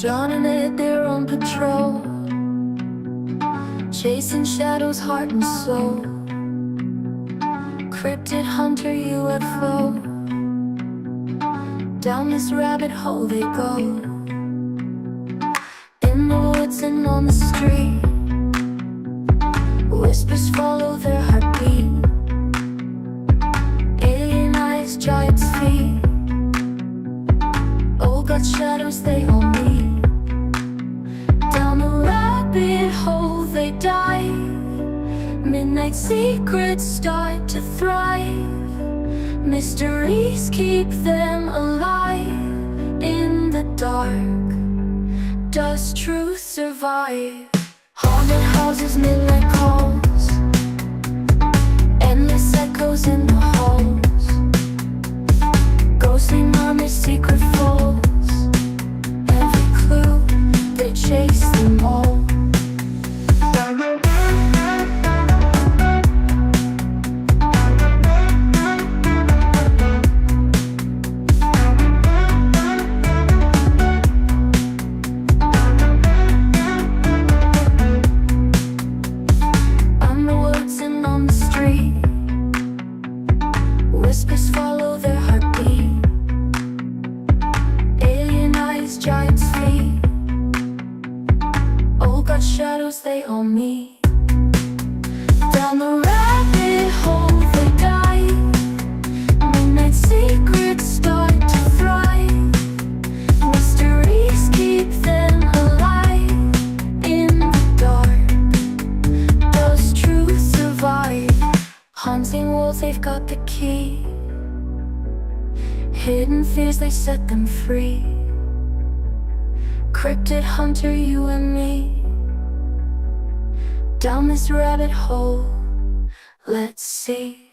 John and Ed, they're on patrol, chasing shadows, heart and soul. Cryptid hunter UFO, down this rabbit hole they go. In the woods and on the street, whispers follow their heartbeat. Alien eyes, giant's feet, all got shadows they all meet. Down the rabbit hole they dive, midnight secrets start to thrive. Mysteries keep them alive. In the dark, does truth survive? Haunted houses, midnight calls, endless echoes in the halls. Ghostly murmurs, secret falls, every clue, they chase them all. Whispers follow their heartbeat. Alien eyes, giant's feet, all got shadows they all meet. Down the rabbit hole they dive, midnight secrets start to thrive. Mysteries keep them alive. In the dark, does truth survive? Haunting walls, they've got the key. Hidden fears, they set them free. Cryptid hunter, you and me. Down this rabbit hole, let's see.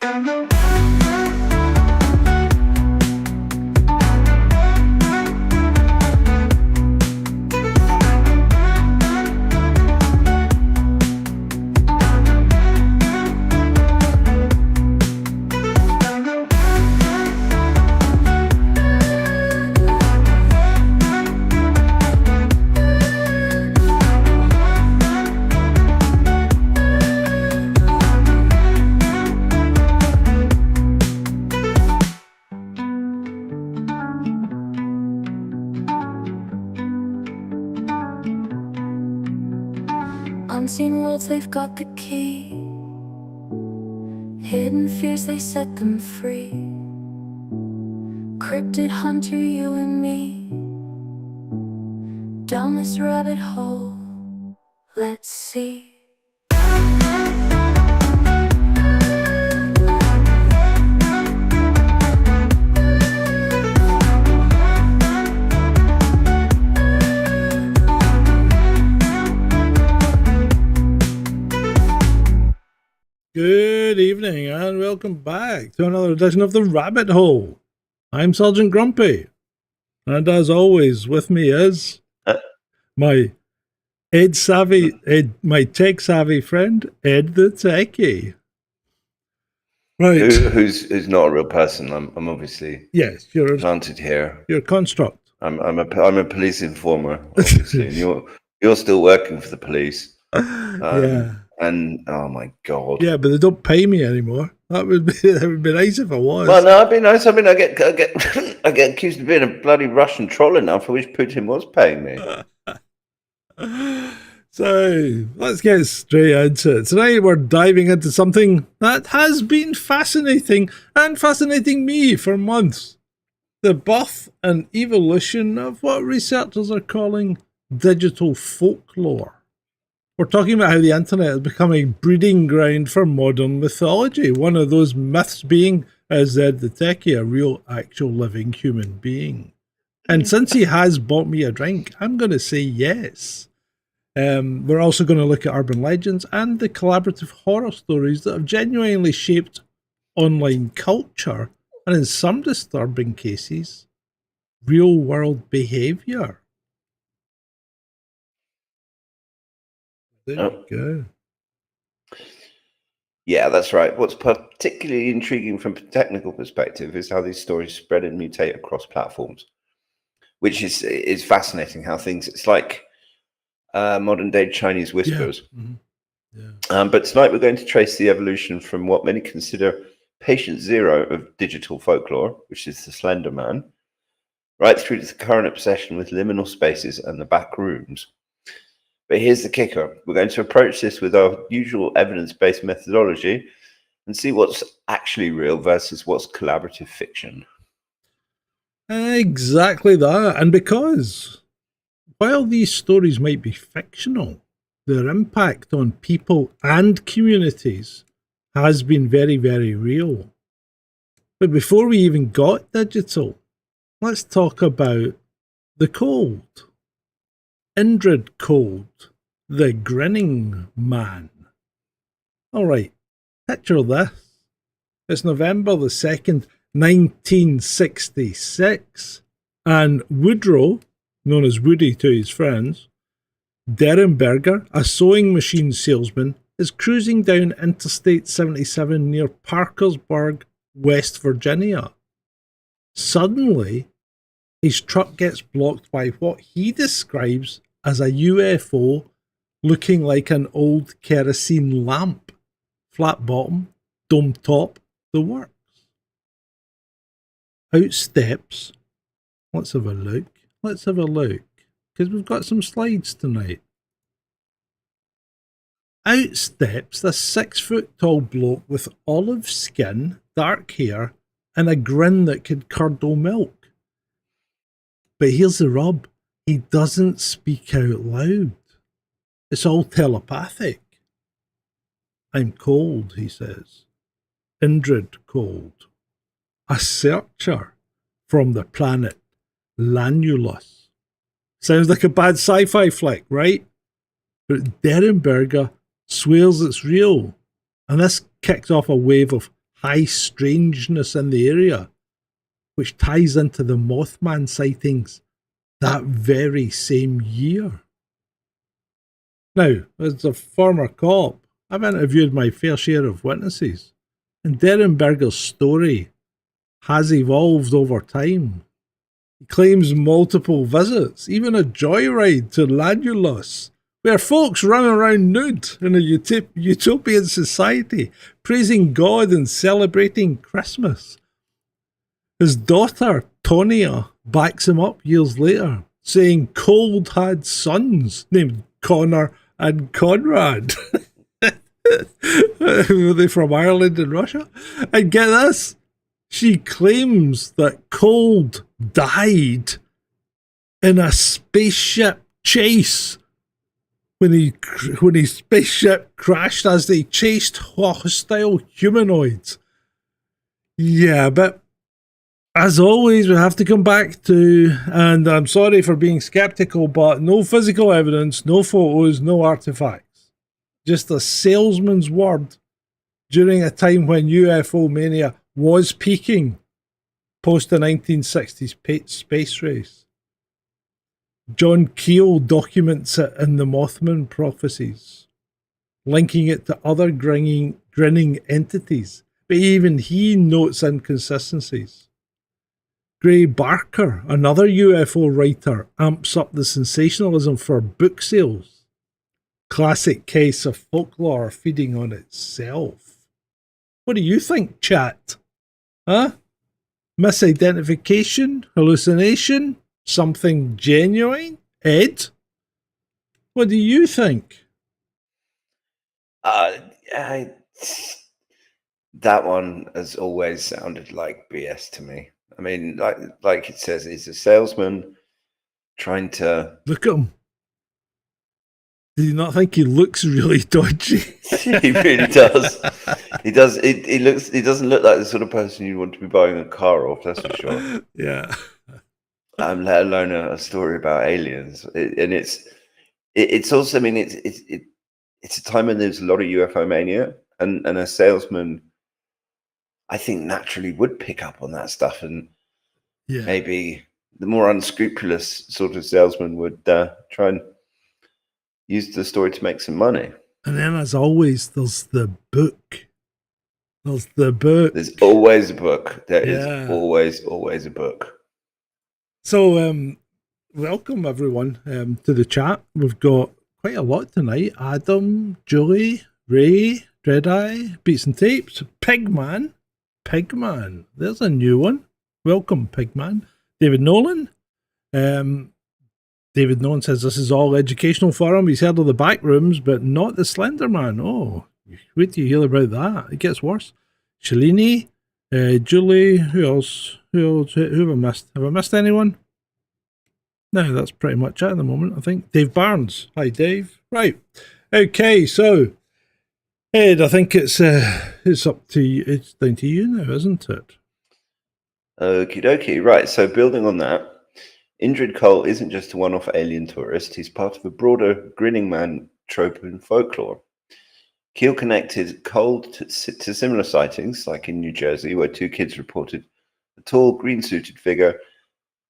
Unseen worlds, they've got the key. Hidden fears, they set them free. Cryptid hunter, you and me. Down this rabbit hole, let's see. Good evening and welcome back to another edition of The Rabbit Hole. I'm Sergeant Grumpy, and as always with me is my my tech-savvy friend, Ed the Techie. Right. Who's not a real person. I'm obviously planted here. You're a construct. I'm a police informer, obviously. And you're still working for the police. Yeah. And oh my god. Yeah, but they don't pay me anymore. That would be nice if I was. Well, no, it'd be nice. I mean, I get I get accused of being a bloody Russian troll enough for which Putin was paying me. So let's get straight into it. Tonight we're diving into something that has been fascinating and fascinating me for months. The birth and evolution of what researchers are calling digital folklore. We're talking about how the internet has become a breeding ground for modern mythology. One of those myths being, as Ed the Techie, a real, actual, living human being. And since he has bought me a drink, I'm going to say yes. We're also going to look at urban legends and the collaborative horror stories that have genuinely shaped online culture and, in some disturbing cases, real-world behaviour. There you go. Yeah, that's right. What's particularly intriguing from a technical perspective is how these stories spread and mutate across platforms. which is fascinating. How things it's like modern day Chinese whispers. Yeah. Mm-hmm. Yeah. But tonight we're going to trace the evolution from what many consider patient zero of digital folklore, which is the Slender Man, right through to the current obsession with liminal spaces and the back rooms. But here's the kicker. We're going to approach this with our usual evidence-based methodology and see what's actually real versus what's collaborative fiction. Exactly that. And because while these stories might be fictional, their impact on people and communities has been very, very real. But before we even got digital, let's talk about the cold. Indrid Cold, the grinning man. All right, picture this. It's November the 2nd, 1966, and Woodrow, known as Woody to his friends, Derenberger, a sewing machine salesman, is cruising down Interstate 77 near Parkersburg, West Virginia. Suddenly, his truck gets blocked by what he describes as a UFO looking like an old kerosene lamp. Flat bottom, dome top, the works. Out steps, let's have a look, because we've got some slides tonight. Out steps the 6-foot-tall bloke with olive skin, dark hair, and a grin that could curdle milk. But here's the rub, he doesn't speak out loud. It's all telepathic. I'm cold, he says. Indrid Cold. A searcher from the planet Lanulus. Sounds like a bad sci-fi flick, right? But Derenberger swears it's real. And this kicked off a wave of high strangeness in the area, which ties into the Mothman sightings that very same year. Now, as a former cop, I've interviewed my fair share of witnesses, and Derenberger's story has evolved over time. He claims multiple visits, even a joyride to Lanulus, where folks run around nude in a utopian society, praising God and celebrating Christmas. His daughter, Tonya, backs him up years later, saying Cold had sons named Connor and Conrad. Were they from Ireland and Russia? And get this, she claims that Cold died in a spaceship chase when his spaceship crashed as they chased hostile humanoids. Yeah, but as always, we have to come back to, and I'm sorry for being skeptical, but no physical evidence, no photos, no artifacts. Just a salesman's word during a time when UFO mania was peaking post the 1960s space race. John Keel documents it in the Mothman prophecies, linking it to other grinning entities, but even he notes inconsistencies. Gray Barker, another UFO writer, amps up the sensationalism for book sales. Classic case of folklore feeding on itself. What do you think, chat? Huh? Misidentification? Hallucination? Something genuine? Ed? What do you think? That one has always sounded like BS to me. I mean, like it says, he's a salesman trying to... Look at him. Do you not think he looks really dodgy? He really does. He does. He doesn't look like the sort of person you want to be buying a car off. That's for sure. Yeah. Let alone a story about aliens. And it's also. I mean, it's a time when there's a lot of UFO mania, and a salesman, I think, naturally would pick up on that stuff, and maybe the more unscrupulous sort of salesman would try and use the story to make some money. And then, as always, there's the book. There's always a book. There is always a book. So, welcome everyone to the chat. We've got quite a lot tonight. Adam, Julie, Ray, Dreadeye, Beats and Tapes, Pigman. There's a new one. Welcome, Pigman. David Nolan. David Nolan says this is all educational for him. He's heard of the Backrooms, but not the Slender Man. Oh, wait till you hear about that. It gets worse. Shalini, Julie, who else? Who have I missed? Have I missed anyone? No, that's pretty much it at the moment, I think. Dave Barnes. Hi, Dave. Right. Okay, so Ed, I think it's up to you. It's down to you now, isn't it? Okie dokie. Right. So building on that, Indrid Cole isn't just a one-off alien tourist. He's part of a broader grinning man trope in folklore. Keel connected Cole to similar sightings, like in New Jersey, where two kids reported a tall, green-suited figure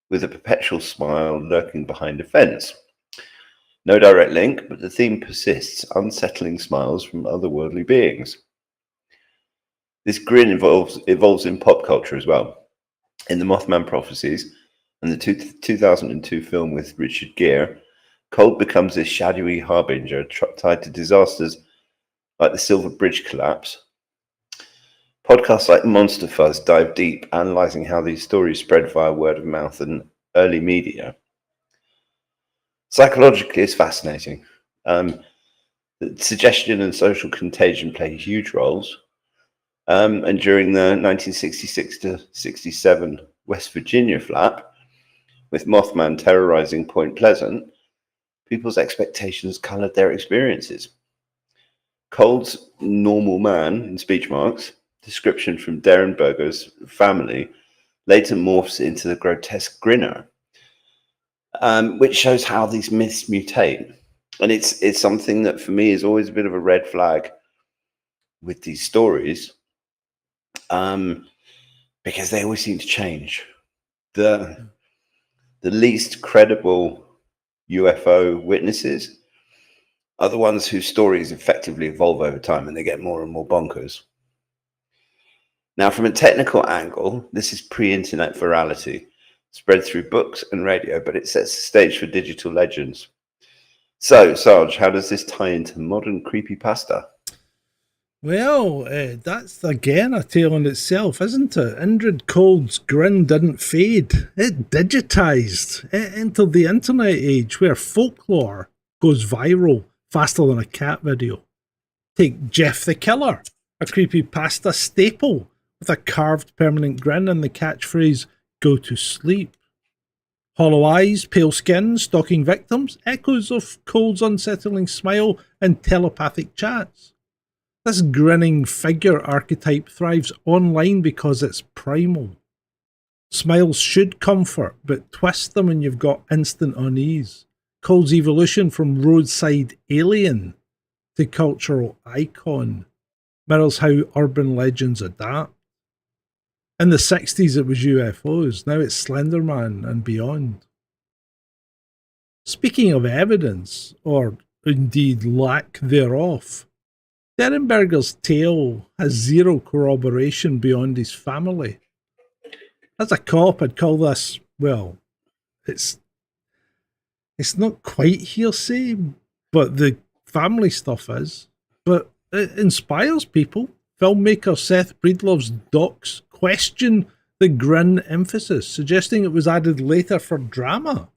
with a perpetual smile lurking behind a fence. No direct link, but the theme persists, unsettling smiles from otherworldly beings. This grin evolves in pop culture as well. In the Mothman Prophecies and the 2002 film with Richard Gere, Cold becomes this shadowy harbinger tied to disasters like the Silver Bridge collapse. Podcasts like Monster Fuzz dive deep, analysing how these stories spread via word of mouth and early media. Psychologically, it's fascinating. The suggestion and social contagion play huge roles. And during the 1966 to 67 West Virginia flap, with Mothman terrorizing Point Pleasant, people's expectations colored their experiences. Cold's normal man, in speech marks, description from Darren Berger's family, later morphs into the grotesque grinner, which shows how these myths mutate. And it's something that for me is always a bit of a red flag with these stories, because they always seem to change. The least credible UFO witnesses are the ones whose stories effectively evolve over time and they get more and more bonkers. Now, from a technical angle, this is pre-internet virality, spread through books and radio, but it sets the stage for digital legends. So, Sarge, how does this tie into modern creepypasta? Well, that's again a tale in itself, isn't it? Indrid Cold's grin didn't fade. It digitized. It entered the internet age where folklore goes viral faster than a cat video. Take Jeff the Killer, a creepypasta staple with a carved permanent grin and the catchphrase, "Go to sleep." Hollow eyes, pale skin, stalking victims, echoes of Cold's unsettling smile and telepathic chats. This grinning figure archetype thrives online because it's primal. Smiles should comfort, but twist them and you've got instant unease. Cold's evolution from roadside alien to cultural icon mirrors how urban legends adapt. In the 60s it was UFOs, now it's Slender Man and beyond. Speaking of evidence, or indeed lack thereof, Derenberger's tale has zero corroboration beyond his family. As a cop, I'd call this, well, it's not quite hearsay, but the family stuff is. But it inspires people. Filmmaker Seth Breedlove's docs question the grin emphasis, suggesting it was added later for drama.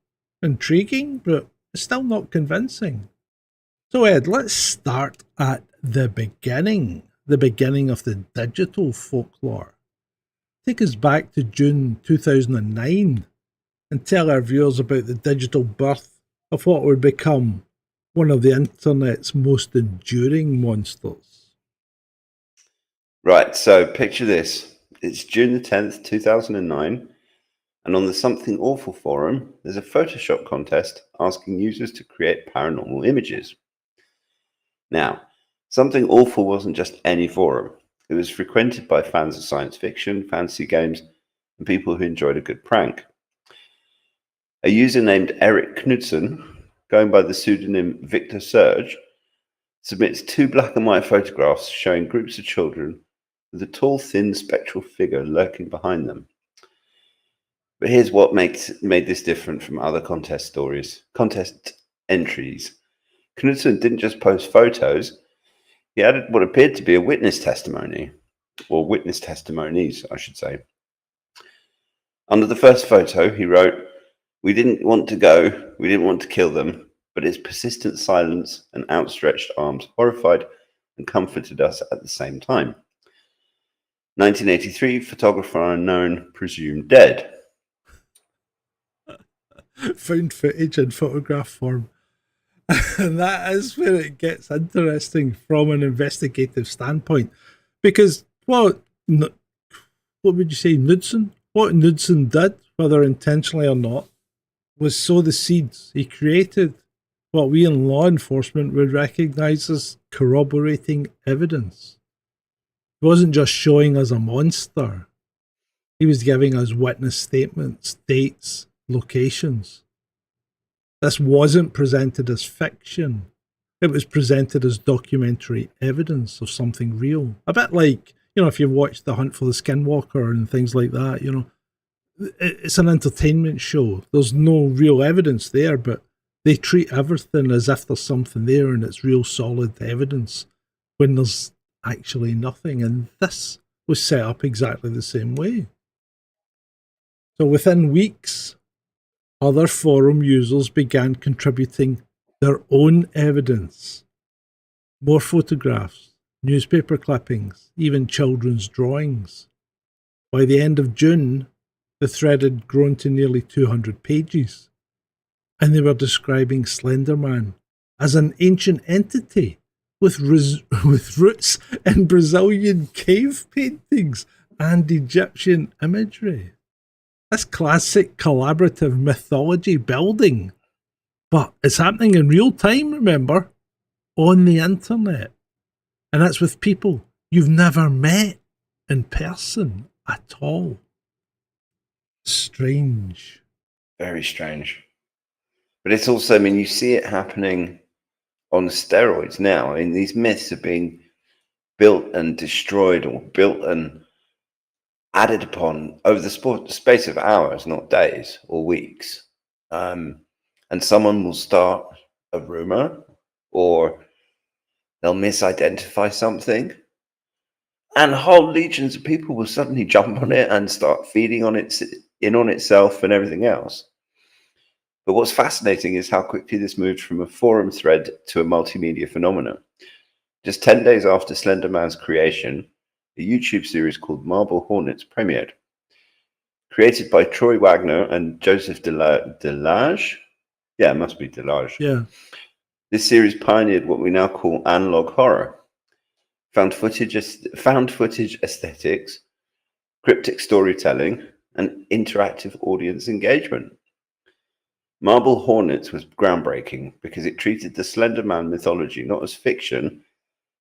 Intriguing, but still not convincing. So Ed, let's start at the beginning of the digital folklore. Take us back to June 2009 and tell our viewers about the digital birth of what would become one of the internet's most enduring monsters. Right, so picture this. It's June the 10th, 2009, and on the Something Awful forum, there's a Photoshop contest asking users to create paranormal images. Now, Something Awful wasn't just any forum. It was frequented by fans of science fiction, fantasy games, and people who enjoyed a good prank. A user named Eric Knudsen, going by the pseudonym Victor Surge, submits 2 black and white photographs showing groups of children with a tall, thin, spectral figure lurking behind them. But here's what made this different from other contest entries. Knudsen didn't just post photos, he added what appeared to be a witness testimony, or witness testimonies, I should say. Under the first photo, he wrote, "We didn't want to go, we didn't want to kill them, but his persistent silence and outstretched arms horrified and comforted us at the same time." 1983, photographer unknown, presumed dead. Found footage in photograph form. And that is where it gets interesting from an investigative standpoint. Because what would you say, Knudsen? What Knudsen did, whether intentionally or not, was sow the seeds. He created what we in law enforcement would recognise as corroborating evidence. He wasn't just showing us a monster. He was giving us witness statements, dates, locations. This wasn't presented as fiction. It was presented as documentary evidence of something real. A bit like, if you've watched The Hunt for the Skinwalker and things like that, it's an entertainment show. There's no real evidence there, but they treat everything as if there's something there and it's real solid evidence when there's actually nothing. And this was set up exactly the same way. So within weeks, other forum users began contributing their own evidence. More photographs, newspaper clippings, even children's drawings. By the end of June, the thread had grown to nearly 200 pages, and they were describing Slenderman as an ancient entity with roots in Brazilian cave paintings and Egyptian imagery. That's classic collaborative mythology building. But it's happening in real time, remember, on the internet. And that's with people you've never met in person at all. Strange. Very strange. But it's also, you see it happening on steroids now. These myths are being built and destroyed, or built and added upon over the space of hours, not days or weeks. And someone will start a rumor, or they'll misidentify something, and whole legions of people will suddenly jump on it and start feeding on it, on itself and everything else. But what's fascinating is how quickly this moved from a forum thread to a multimedia phenomenon. Just 10 days after Slenderman's creation, a YouTube series called Marble Hornets premiered. Created by Troy Wagner and Joseph Delage. Yeah, it must be Delage. Yeah. This series pioneered what we now call analog horror. Found footage aesthetics, cryptic storytelling, and interactive audience engagement. Marble Hornets was groundbreaking because it treated the Slenderman mythology not as fiction,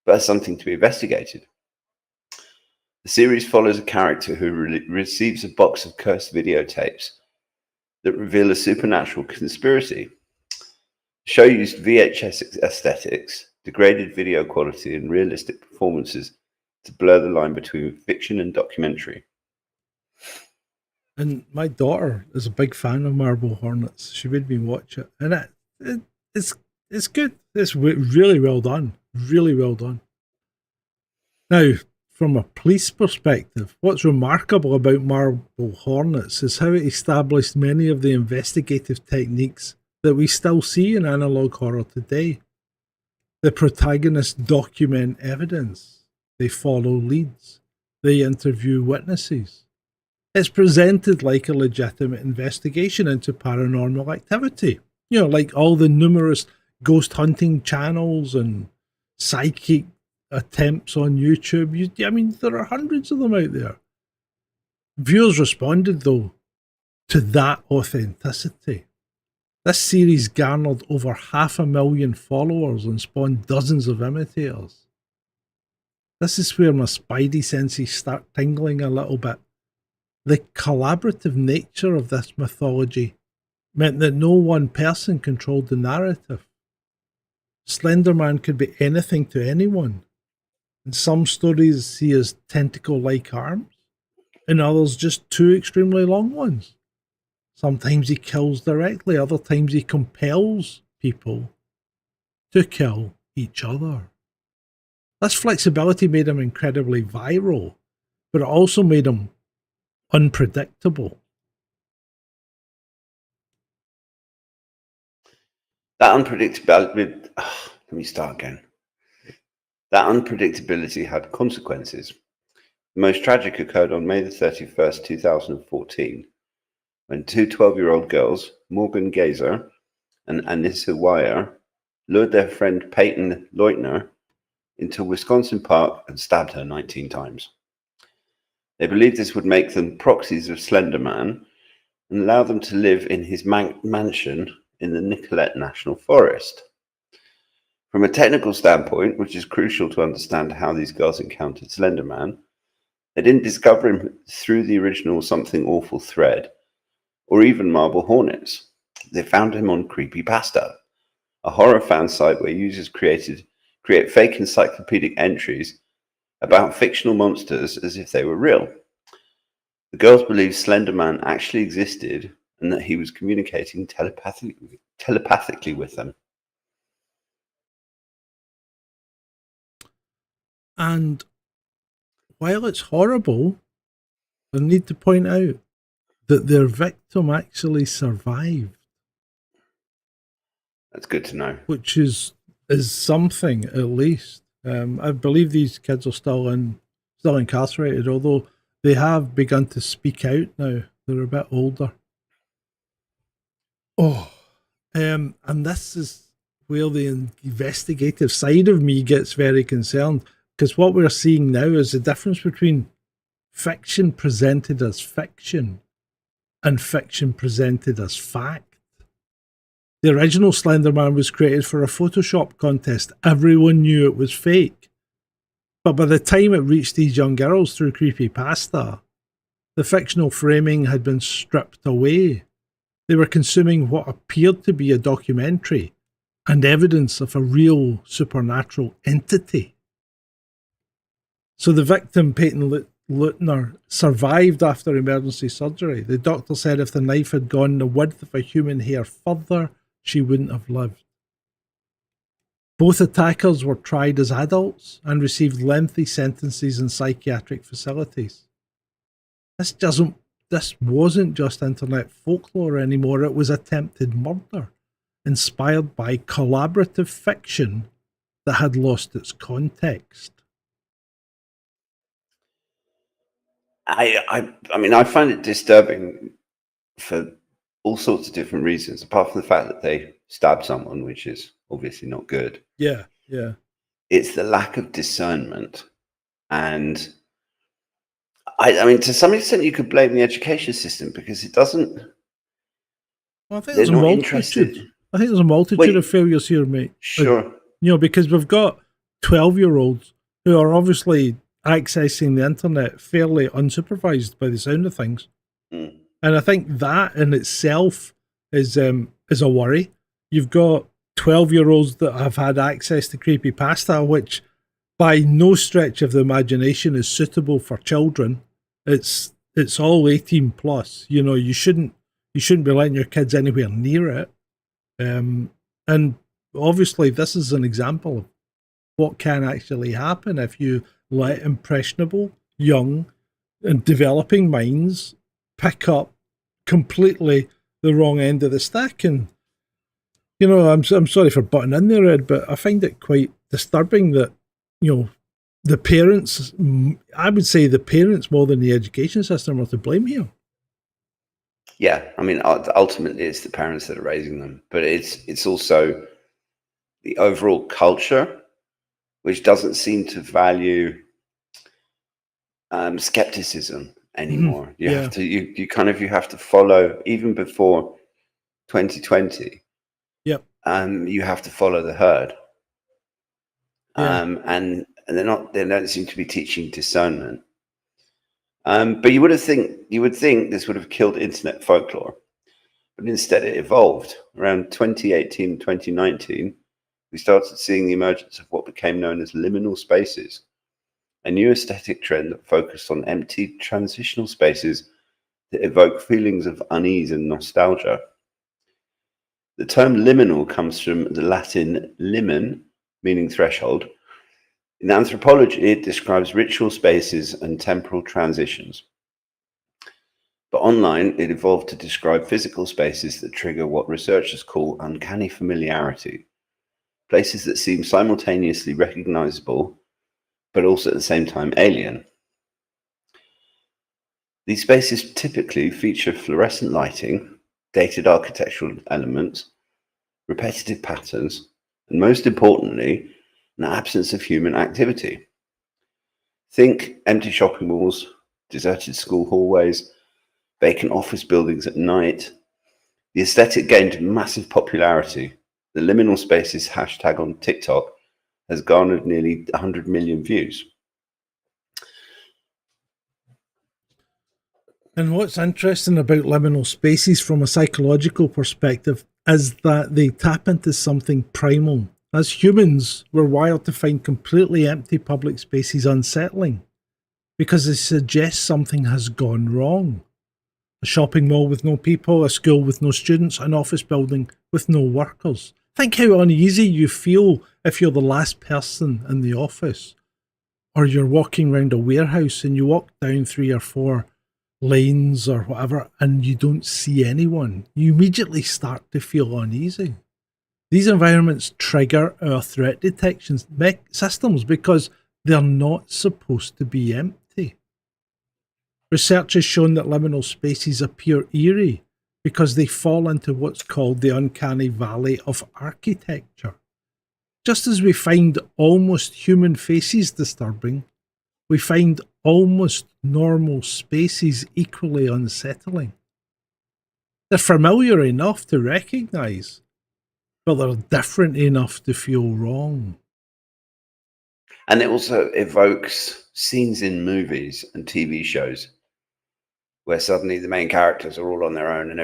but as something to be investigated. The series follows a character who receives a box of cursed videotapes that reveal a supernatural conspiracy. The show used VHS aesthetics, degraded video quality, and realistic performances to blur the line between fiction and documentary. And my daughter is a big fan of Marble Hornets. She made me watch it. And it's good. It's really well done. Really well done. Now, from a police perspective, what's remarkable about Marble Hornets is how it established many of the investigative techniques that we still see in analog horror today. The protagonists document evidence. They follow leads. They interview witnesses. It's presented like a legitimate investigation into paranormal activity. Like all the numerous ghost hunting channels and psychic attempts on YouTube. There are hundreds of them out there. Viewers responded, though, to that authenticity. This series garnered over 500,000 followers and spawned dozens of imitators. This is where my spidey senses start tingling a little bit. The collaborative nature of this mythology meant that no one person controlled the narrative. Slenderman could be anything to anyone. In some stories, he has tentacle-like arms. In others, just two extremely long ones. Sometimes he kills directly, other times he compels people to kill each other. This flexibility made him incredibly viral, but it also made him unpredictable. That unpredictability. Let me start again. That unpredictability had consequences. The most tragic occurred on May the 31st, 2014, when two 12-year-old girls, Morgan Gazer and Anissa Wire, lured their friend Peyton Leutner into a Wisconsin park and stabbed her 19 times. They believed this would make them proxies of Slender Man and allow them to live in his mansion in the Nicolet National Forest. From a technical standpoint, which is crucial to understand how these girls encountered Slender Man, they didn't discover him through the original Something Awful thread, or even Marble Hornets. They found him on Creepypasta, a horror fan site where users create fake encyclopedic entries about fictional monsters as if they were real. The girls believed Slender Man actually existed and that he was communicating telepathically with them. And while it's horrible, I need to point out that their victim actually survived. That's good to know. Which is something, at least. I believe these kids are still incarcerated, although they have begun to speak out now. They're a bit older. And this is where the investigative side of me gets very concerned, because what we're seeing now is the difference between fiction presented as fiction and fiction presented as fact. The original Slender Man was created for a Photoshop contest. Everyone knew it was fake. But by the time it reached these young girls through Creepypasta, the fictional framing had been stripped away. They were consuming what appeared to be a documentary and evidence of a real supernatural entity. So the victim, Peyton Leutner, survived after emergency surgery. The doctor said if the knife had gone the width of a human hair further, she wouldn't have lived. Both attackers were tried as adults and received lengthy sentences in psychiatric facilities. This wasn't just internet folklore anymore, it was attempted murder, inspired by collaborative fiction that had lost its context. I mean, I find it disturbing for all sorts of different reasons, apart from the fact that they stabbed someone, which is obviously not good. Yeah. It's the lack of discernment. And I mean, to some extent, you could blame the education system because it doesn't. Well, I think there's a multitude. I think there's a multitude of failures here, mate. Sure. Because we've got 12-year-olds who are obviously accessing the internet fairly unsupervised by the sound of things. Mm. And I think that in itself is a worry. You've got 12-year-olds that have had access to Creepypasta, which by no stretch of the imagination is suitable for children. It's all 18 plus. You shouldn't be letting your kids anywhere near it. And obviously this is an example of what can actually happen if you let impressionable, young and developing minds pick up completely the wrong end of the stick. And I'm sorry for butting in there, Ed, but I find it quite disturbing that the parents, I would say the parents more than the education system are to blame here. Yeah, I mean, ultimately it's the parents that are raising them, but it's also the overall culture, which doesn't seem to value skepticism anymore. You have to you have to follow, even before 2020. Yep. You have to follow the herd. Yeah. And they don't seem to be teaching discernment. But you would think this would have killed internet folklore, but instead it evolved. Around 2018, 2019, we started seeing the emergence of what became known as liminal spaces, a new aesthetic trend that focused on empty transitional spaces that evoke feelings of unease and nostalgia. The term liminal comes from the Latin limen, meaning threshold. In anthropology, it describes ritual spaces and temporal transitions. But online, it evolved to describe physical spaces that trigger what researchers call uncanny familiarity, places that seem simultaneously recognizable, but also at the same time alien. These spaces typically feature fluorescent lighting, dated architectural elements, repetitive patterns, and most importantly, an absence of human activity. Think empty shopping malls, deserted school hallways, vacant office buildings at night. The aesthetic gained massive popularity. The liminal spaces hashtag on TikTok has garnered nearly 100 million views. And what's interesting about liminal spaces from a psychological perspective is that they tap into something primal. As humans, we're wired to find completely empty public spaces unsettling because they suggest something has gone wrong. A shopping mall with no people, a school with no students, an office building with no workers. Think how uneasy you feel if you're the last person in the office, or you're walking around a warehouse and you walk down 3 or 4 lanes or whatever and you don't see anyone. You immediately start to feel uneasy. These environments trigger our threat detection systems because they're not supposed to be empty. Research has shown that liminal spaces appear eerie because they fall into what's called the uncanny valley of architecture. Just as we find almost human faces disturbing, we find almost normal spaces equally unsettling. They're familiar enough to recognise, but they're different enough to feel wrong. And it also evokes scenes in movies and TV shows where suddenly the main characters are all on their own and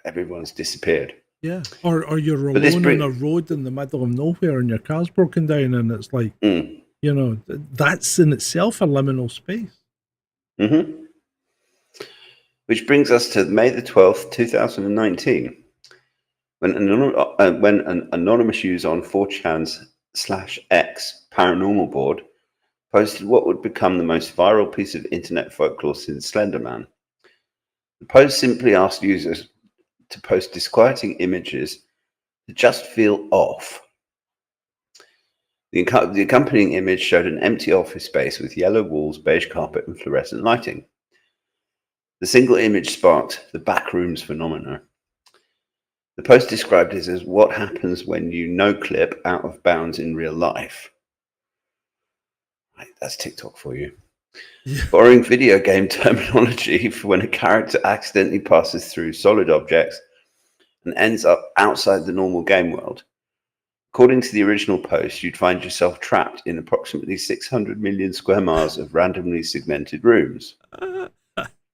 everyone's disappeared. Yeah. Or you're alone on a road in the middle of nowhere and your car's broken down and it's like, you know, that's in itself a liminal space. Mm-hmm. Which brings us to May the 12th, 2019, when an anonymous user on 4chan's /X paranormal board posted what would become the most viral piece of internet folklore since Slenderman. The post simply asked users to post disquieting images that just feel off. The accompanying image showed an empty office space with yellow walls, beige carpet, and fluorescent lighting. The single image sparked the Backrooms phenomena. The post described it as what happens when you no-clip out of bounds in real life. Right, that's TikTok for you. Yeah. Borrowing video game terminology for when a character accidentally passes through solid objects and ends up outside the normal game world. According to the original post, you'd find yourself trapped in approximately 600 million square miles of randomly segmented rooms.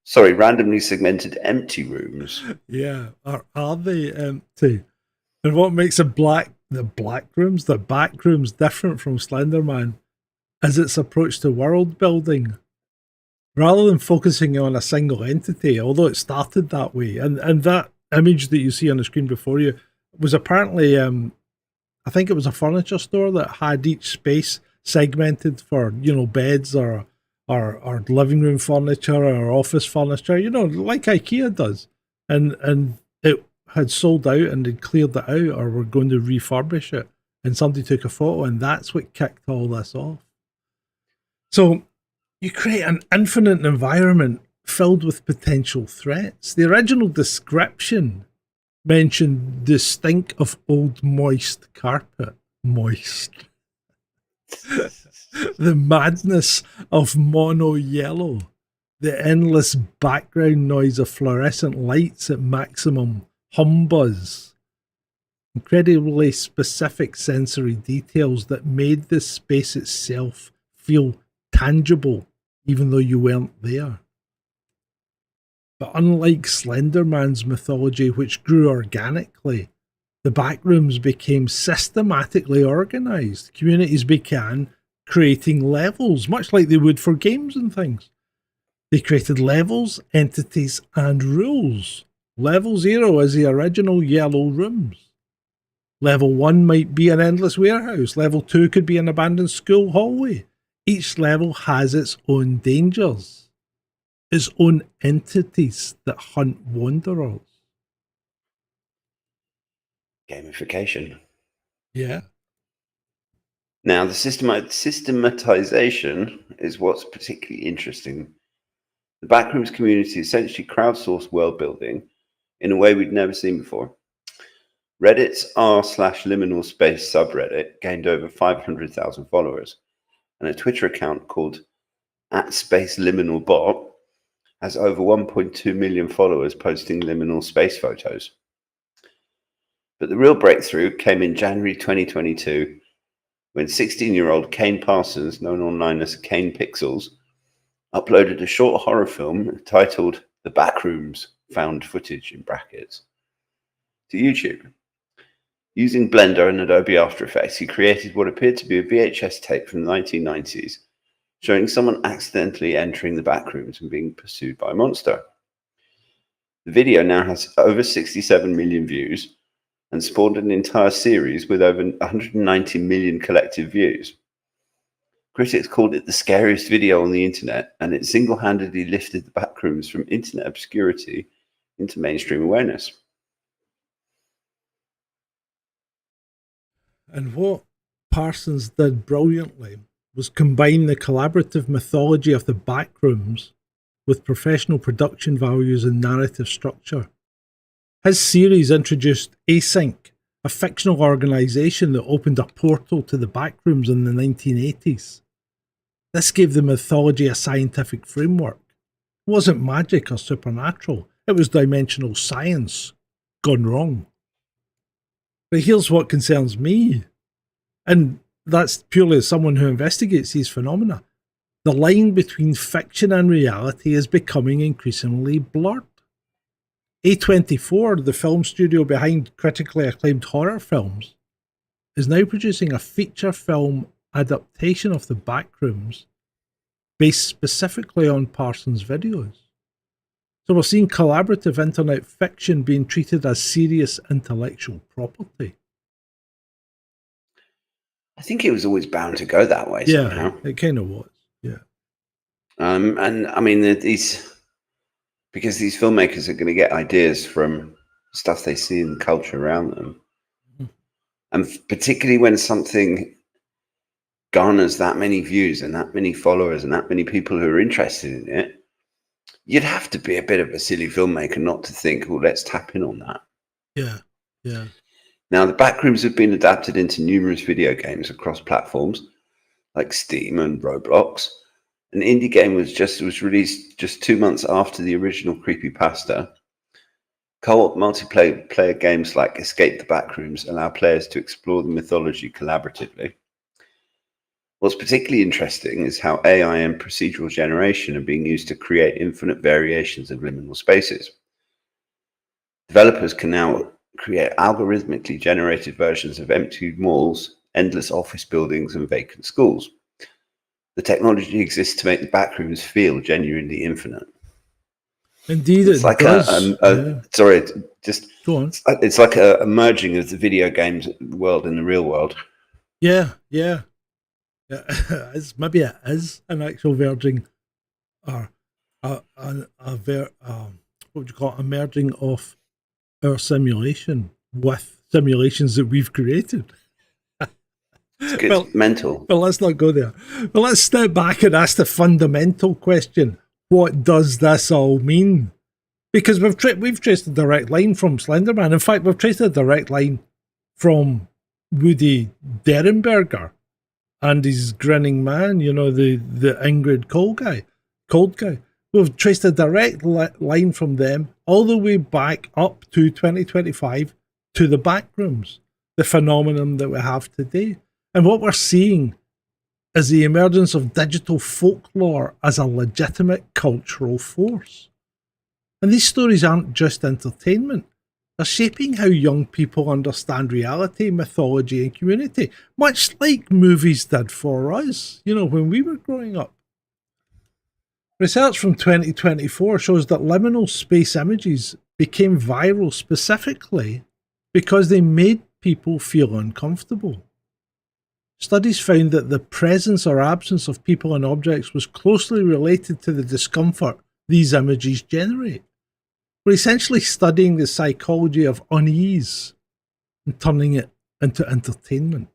Sorry, randomly segmented empty rooms. Yeah, are they empty? And what makes the Backrooms different from Slenderman is its approach to world building. Rather than focusing on a single entity, although it started that way, and that image that you see on the screen before you was apparently, I think it was a furniture store that had each space segmented for, you know, beds or living room furniture or office furniture, you know, like IKEA does. And it had sold out and they'd cleared it out or were going to refurbish it. And somebody took a photo and that's what kicked all this off. So you create an infinite environment filled with potential threats. The original description mentioned the stink of old moist carpet. Moist. The madness of mono yellow. The endless background noise of fluorescent lights at maximum hum buzz. Incredibly specific sensory details that made the space itself feel tangible, even though you weren't there. But unlike Slenderman's mythology, which grew organically, the Backrooms became systematically organised. Communities began creating levels, much like they would for games and things. They created levels, entities, and rules. Level 0 is the original yellow rooms. Level 1 might be an endless warehouse. Level 2 could be an abandoned school hallway. Each level has its own dangers, its own entities that hunt wanderers. Gamification. Yeah. Now, the systematization is what's particularly interesting. The Backrooms community essentially crowdsourced world building in a way we'd never seen before. Reddit's r/liminal space subreddit gained over 500,000 followers, and a Twitter account called @SpaceLiminalBot has over 1.2 million followers posting liminal space photos. But the real breakthrough came in January 2022 when 16-year-old Kane Parsons, known online as Kane Pixels, uploaded a short horror film titled The Backrooms, found footage in brackets, to YouTube. Using Blender and Adobe After Effects, he created what appeared to be a VHS tape from the 1990s, showing someone accidentally entering the backrooms and being pursued by a monster. The video now has over 67 million views and spawned an entire series with over 190 million collective views. Critics called it the scariest video on the internet, and it single-handedly lifted the Backrooms from internet obscurity into mainstream awareness. And what Parsons did brilliantly was combine the collaborative mythology of the Backrooms with professional production values and narrative structure. His series introduced Async, a fictional organisation that opened a portal to the Backrooms in the 1980s. This gave the mythology a scientific framework. It wasn't magic or supernatural, it was dimensional science gone wrong. But here's what concerns me, and that's purely as someone who investigates these phenomena. The line between fiction and reality is becoming increasingly blurred. A24, the film studio behind critically acclaimed horror films, is now producing a feature film adaptation of the Backrooms based specifically on Parsons' videos. So we're seeing collaborative internet fiction being treated as serious intellectual property. I think it was always bound to go that way somehow. It kind of was, yeah. And I mean, because these filmmakers are going to get ideas from stuff they see in the culture around them. Mm-hmm. And particularly when something garners that many views and that many followers and that many people who are interested in it, you'd have to be a bit of a silly filmmaker not to think, well, let's tap in on that. Yeah, yeah. Now, the Backrooms have been adapted into numerous video games across platforms like Steam and Roblox. An indie game was released just 2 months after the original creepypasta. Co-op multiplayer games like Escape the Backrooms allow players to explore the mythology collaboratively. What's particularly interesting is how AI and procedural generation are being used to create infinite variations of liminal spaces. Developers can now create algorithmically generated versions of empty malls, endless office buildings, and vacant schools. The technology exists to make the Backrooms feel genuinely infinite. Indeed, it's like does. Sorry, just go on. It's like a merging of the video games world and the real world. Yeah. Maybe it is an actual merging, or what would you call it? A merging of our simulation with simulations that we've created. It's good. Well, mental. But let's not go there. But let's step back and ask the fundamental question: what does this all mean? Because we've traced a direct line from Slenderman. In fact, we've traced a direct line from Woody Derenberger and his grinning man. You know, the Ingrid Cold guy. We've traced a direct line from them all the way back up to 2025 to the Backrooms, the phenomenon that we have today. And what we're seeing is the emergence of digital folklore as a legitimate cultural force. And these stories aren't just entertainment. They're shaping how young people understand reality, mythology, and community, much like movies did for us, you know, when we were growing up. Research from 2024 shows that liminal space images became viral specifically because they made people feel uncomfortable. Studies found that the presence or absence of people and objects was closely related to the discomfort these images generate. We're essentially studying the psychology of unease and turning it into entertainment.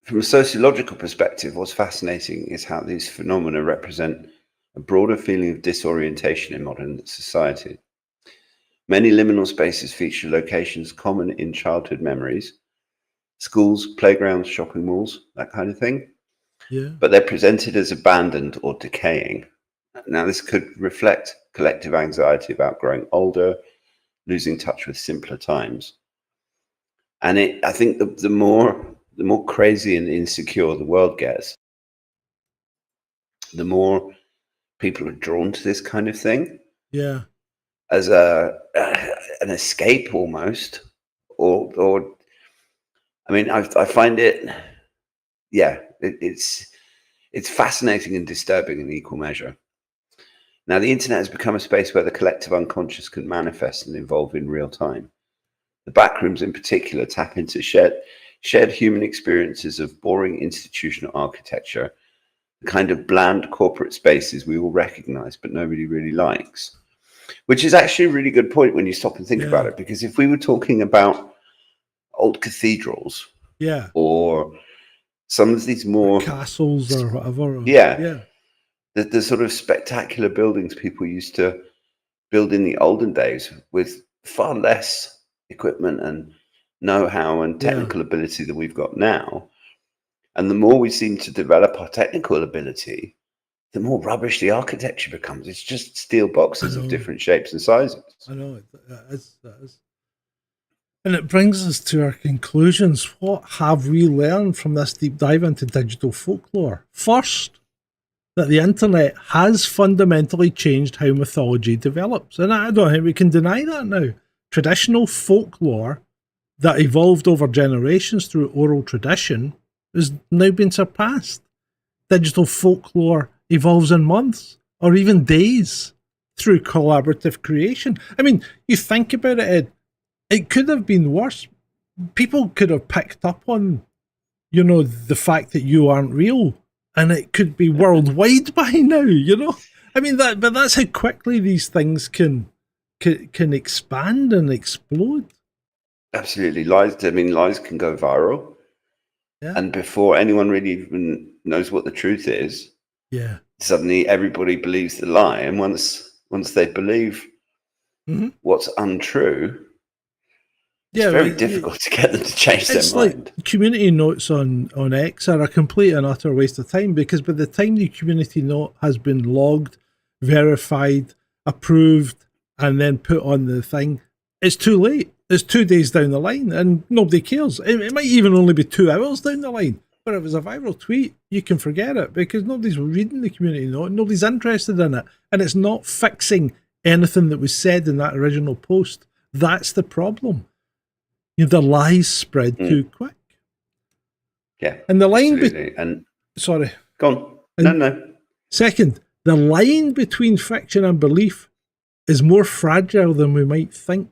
From a sociological perspective, what's fascinating is how these phenomena represent a broader feeling of disorientation in modern society. Many liminal spaces feature locations common in childhood memories, schools, playgrounds, shopping malls, that kind of thing. Yeah. But they're presented as abandoned or decaying. Now, this could reflect collective anxiety about growing older, losing touch with simpler times. And I think the more crazy and insecure the world gets, the more people are drawn to this kind of thing. Yeah. As an escape almost, or I mean, I find it, it's fascinating and disturbing in equal measure. Now, the internet has become a space where the collective unconscious can manifest and evolve in real time. The Backrooms in particular tap into shared human experiences of boring institutional architecture, the kind of bland corporate spaces we all recognize but nobody really likes. Which is actually a really good point when you stop and think about it, because if we were talking about old cathedrals, or some of these more castles or whatever, the sort of spectacular buildings people used to build in the olden days with far less equipment and know-how and technical ability than we've got now, and the more we seem to develop our technical ability, the more rubbish the architecture becomes. It's just steel boxes of different shapes and sizes. I know, that is. And it brings us to our conclusions. What have we learned from this deep dive into digital folklore? First, that the internet has fundamentally changed how mythology develops. And I don't think we can deny that now. Traditional folklore that evolved over generations through oral tradition has now been surpassed. Digital folklore evolves in months or even days through collaborative creation. I mean, you think about it, Ed, it could have been worse. People could have picked up on, the fact that you aren't real, and it could be worldwide by now, I mean, but that's how quickly these things can expand and explode. Absolutely. Lies can go viral. Yeah. And before anyone really even knows what the truth is, suddenly everybody believes the lie. And once they believe what's untrue, it's very difficult to get them to change their mind. Like community notes on X are a complete and utter waste of time, because by the time the community note has been logged, verified, approved, and then put on the thing, it's too late. It's 2 days down the line and nobody cares. It might even only be 2 hours down the line. But if it's a viral tweet, you can forget it, because nobody's reading the community note, nobody's interested in it, and it's not fixing anything that was said in that original post. That's the problem. The lies spread too quick. Yeah. And the line sorry. Go on. No. Second, the line between fiction and belief is more fragile than we might think.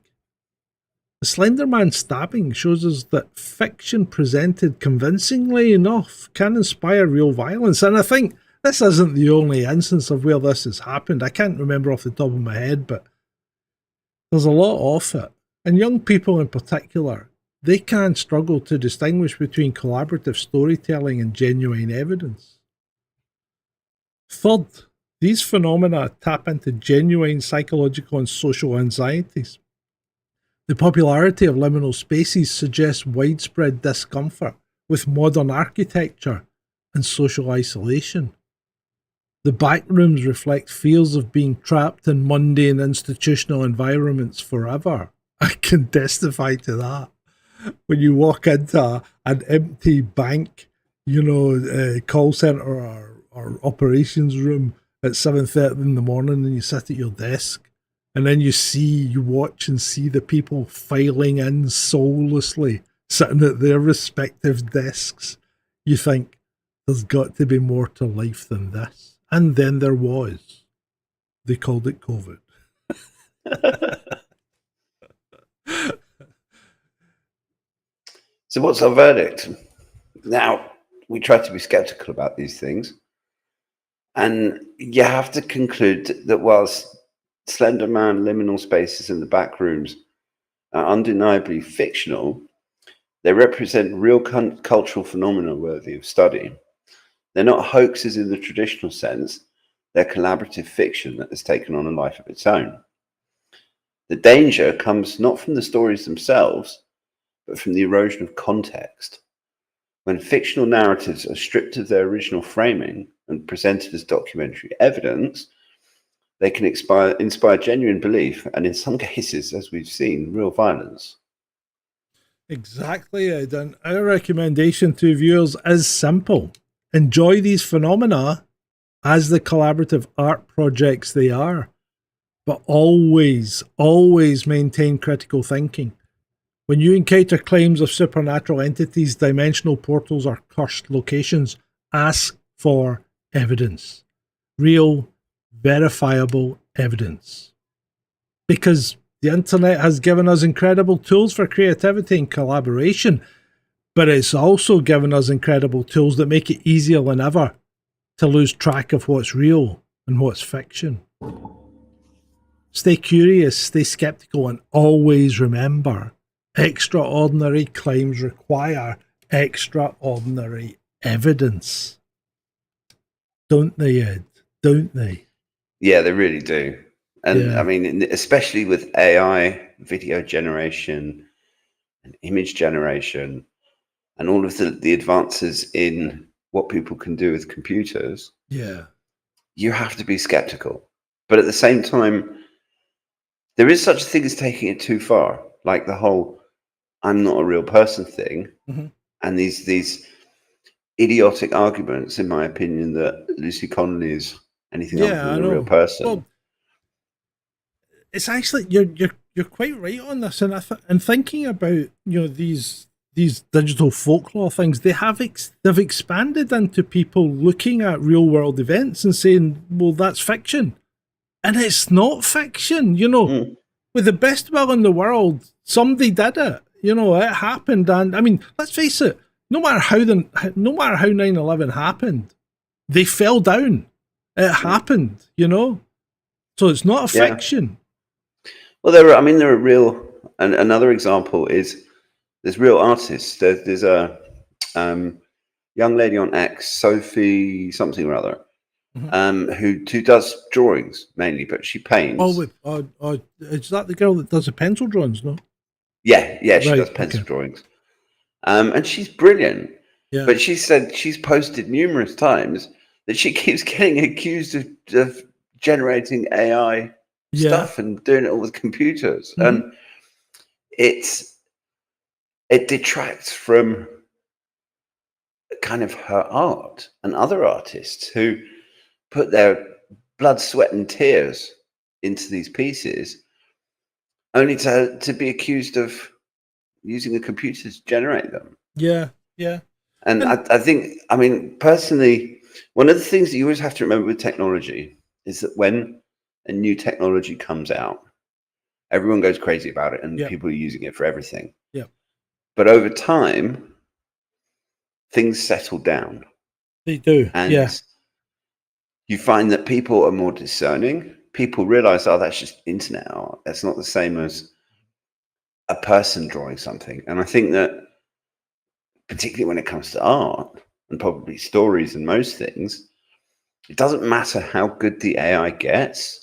The Slender Man stabbing shows us that fiction presented convincingly enough can inspire real violence. And I think this isn't the only instance of where this has happened. I can't remember off the top of my head, but there's a lot of it. And young people in particular, they can struggle to distinguish between collaborative storytelling and genuine evidence. Third, these phenomena tap into genuine psychological and social anxieties. The popularity of liminal spaces suggests widespread discomfort with modern architecture and social isolation. The Backrooms reflect fears of being trapped in mundane institutional environments forever. I can testify to that. When you walk into an empty bank, call centre or operations room at 7:30 in the morning, and you sit at your desk, and then you watch and see the people filing in soullessly, sitting at their respective desks. You think, There's got to be more to life than this. And then there was. They called it COVID. So what's our verdict? Now, we try to be skeptical about these things. And you have to conclude that whilst Slender Man, liminal spaces, and the Backrooms are undeniably fictional, they represent real cultural phenomena worthy of study. They're not hoaxes in the traditional sense. They're collaborative fiction that has taken on a life of its own. The danger comes not from the stories themselves, but from the erosion of context. When fictional narratives are stripped of their original framing and presented as documentary evidence, they can inspire genuine belief and, in some cases, as we've seen, real violence. Exactly, Ed. And our recommendation to viewers is simple. Enjoy these phenomena as the collaborative art projects they are, but always, always maintain critical thinking. When you encounter claims of supernatural entities, dimensional portals, or cursed locations, ask for evidence. Real, verifiable evidence. Because the internet has given us incredible tools for creativity and collaboration, but it's also given us incredible tools that make it easier than ever to lose track of what's real and what's fiction. Stay curious, stay skeptical, and always remember, extraordinary claims require extraordinary evidence. Don't they, Ed? Don't they? Yeah, they really do. And Yeah. I mean, especially with AI, video generation, and image generation, and all of the advances in what people can do with computers, Yeah. you have to be skeptical. But at the same time, there is such a thing as taking it too far, like the whole "I'm not a real person" thing, Mhm. and these idiotic arguments, in my opinion, that Lucy Connolly is anything other Yeah, I than a real know. person. Well, it's actually you're quite right on this, and and thinking about these digital folklore things, they've expanded into people looking at real world events and saying, well, that's fiction, and it's not fiction. With the best will in the world, somebody did it. It happened, and I mean, let's face it. No matter how 9/11 happened, they fell down. It happened. So it's not a Yeah. fiction. Well, there are real, and another example is there's real artists. There's a young lady on X, Sophie something or other, who does drawings mainly, but she paints. Is that the girl that does the pencil drawings? No. Yeah, she Right, does pencil okay. drawings, and she's brilliant. Yeah. But she said she's posted numerous times that she keeps getting accused of generating AI stuff and doing it all with computers, and it detracts from kind of her art and other artists who put their blood, sweat, and tears into these pieces, only to be accused of using a computer to generate them. Yeah. Yeah. And I think, I mean, personally, one of the things that you always have to remember with technology is that when a new technology comes out, everyone goes crazy about it and people are using it for everything. Yeah. But over time, things settle down. They do. And you find that people are more discerning. People realize, oh, that's just internet art. That's not the same as a person drawing something. And I think that particularly when it comes to art and probably stories and most things, it doesn't matter how good the AI gets.